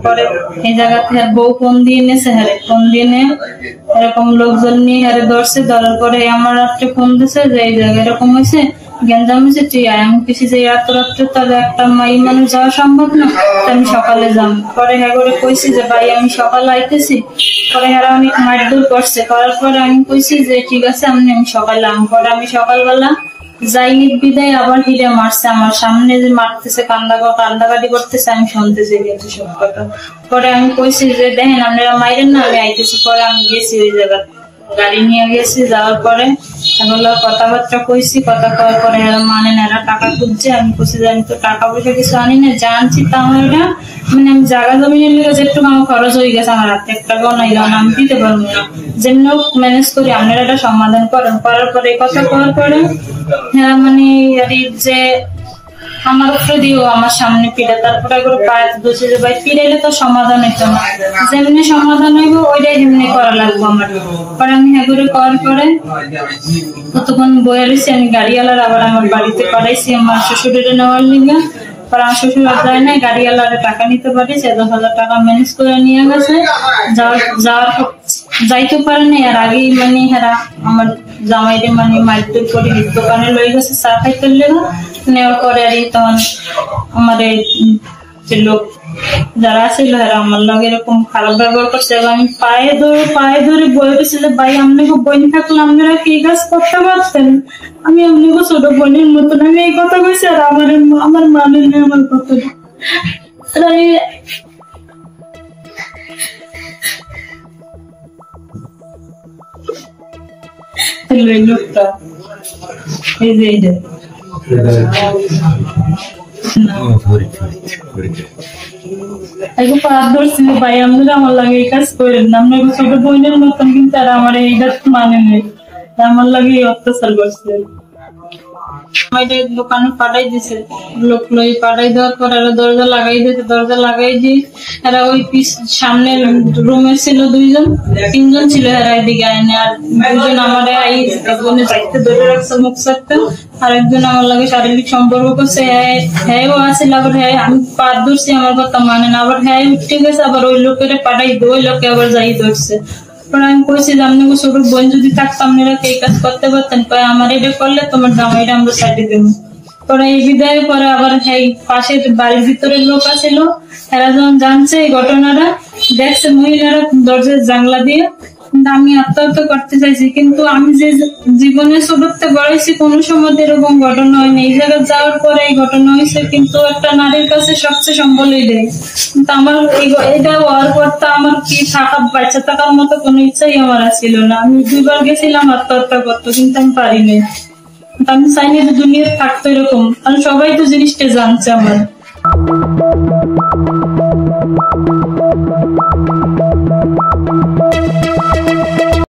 পরে এই জায়গাতে বউ ফোন দিয়ে নেছে, ফোন দিয়ে এরকম লোকজন নিয়ে ধরছে। ধরার পরে আমার রাত্রে ফোন দিছে যে এই জায়গায় এরকম হয়েছে, গ্যাঞ্জাম হয়েছে, তুই আয়। আমি কিছু যে এত রাত্রে তাহলে একটা মাই মানুষ যাওয়া সম্ভব না, আমি সকালে যাম। পরে হ্যাঁ করে কইছি যে ভাই আমি সকালে আইতেছি। পরে হ্যাঁ অনেক মারধর করছে, করার পরে আমি কইছি যে ঠিক আছে আমি সকালে আম। পরে আমি সকালবেলা যাইনি বিদায় আবার হিরে মারছে আমার সামনে, যে মারতেছে, কান্দাকাটি করতেছে, আমি শুনতেছি কিন্তু সব কথা। পরে আমি কইছি যে দেখেন আপনারা মাইরেন না, আমি আইতেছি। পরে আমি গেছি ওই জায়গা, গাড়ি নিয়ে গেছি। যাওয়ার পরে এগুলো কথাবার্তা কইছি, কথা কওয়ার পরে এরা মানে না, এরা টাকা খুঁজছে। আমি কইছি যে আমি তো টাকা পয়সা কিছু আনি না, জানছি তা আমার এটা মানে আমি জায়গা জমিনের লিগে যেটুকু আমার খরচ হয়ে গেছে, আমার হাতে 1 টাকাও নাই, কারণ আমি দিতে পারবো না। যেমন ম্যানেজ করি আপনারা এটা সমাধান করেন। করার পরে এই কথা কওয়ার পরে হ্যাঁ মানে যে আমার উপরে দিও আমার সামনে পিড়ে, তারপরে করে পায়ে দোষে যে ভাই পিড়াইলে তো সমাধান হইতো না, যেমনি সমাধান হইব ওইটাই যেমনি করা লাগবো আমার। পরে আমি হ্যাঁ করে করার পরে কতক্ষণ বয়ে রয়েছি, আমি গাড়িওয়ালার আবার আমার বাড়িতে পাঠাইছি আমার শ্বশুরের নেওয়ার লিগে। পরে আমার শ্বশুর যায় নাই, গাড়িওয়ালার টাকা নিতে পারিস, 10,000 টাকা ম্যানেজ করে নিয়ে গেছে। যাইতে পারে না, এর আগেই মানে হেরা আমার জামাইরে মানে মারধর করে দোকানে লয়ে গেছে চা খাইতে লেগে। নেওয়ার পরে আর তখন আমার যে লোক যারা ছিল এরা আমার লগে এরকম খারাপ ব্যবহার করছে। আমি পায়ে ধরে বয়ে গেছি যে ভাই আপনাকে বোন থাকলে আপনারা কি কাজ করতে পারতেন, আমি আপনাকে ছোট বোনের মতন, আমি এই কথা কইছি। আর আমার মানে নেই আমার কথা। লোকটা এই যে ভাই আপনারা আমার লাগে এই কাজ করেন না, আপনার ছোট বোনের মতন, কিন্তু আর আমার এইটা মানে নেই, আমার লাগে অত্যাচার করছে। দোকানে পাঠাই দিছে, লোক লই পাঠাই দেওয়ার পর এরা দরজা লাগাই দিয়েছে। দরজা লাগাই দিয়ে এরা ওই সামনে রুমে ছিল 3জন ছিল, এরা এদিকে আইনে। আর 2জন আমার একজনে যাইতে ধরে রাখছে মুখ চাকতে, আর একজন আমার লাগে শারীরিক সম্পর্ক করছে। হ্যাঁ আসিল, আবার হ্যাঁ আমি পা ধরছি, আমার কথা মানে না, আবার হ্যাঁ উঠে গেছে, আবার ওই লোকের পাঠাই ওই লোকে আবার যাই ধরছে। আমি কইছি যে আপনাকে ছোট বোন যদি থাকতো আপনারা এই কাজ করতে পারতেন, আমার এটা করলে তোমার জামাইটা আমরা সাইডে দেবো। পরে এই বিদায়ের পরে আবার পাশের বাড়ির ভিতরের লোক আছিল, এরা যখন জানছে এই ঘটনাটা, দেখছে মহিলারা দরজার জানলা দিয়ে। আমি আত্মহত্যা করতে চাইছি, কিন্তু আমি যে জীবনে ছোটতে বড়াইছি কোনো সময় এরকম ঘটনা হয়নি। এই জায়গায় যাওয়ার পরে এই ঘটনা হয়েছে, কিন্তু একটা নারীর কাছে সবচেয়ে সম্বলই দেয়। কিন্তু আমার এটা হওয়ার পর তো আমার কি বাচ্চা থাকার মতো কোনো ইচ্ছাই আমার ছিল না। আমি 2বার গেছিলাম আত্মহত্যা করতে, কিন্তু আমি পারিনি। আমি চাইনি যে দুনিয়ায় থাকতো এরকম, কারণ সবাই তো জিনিসটা জানছে আমার।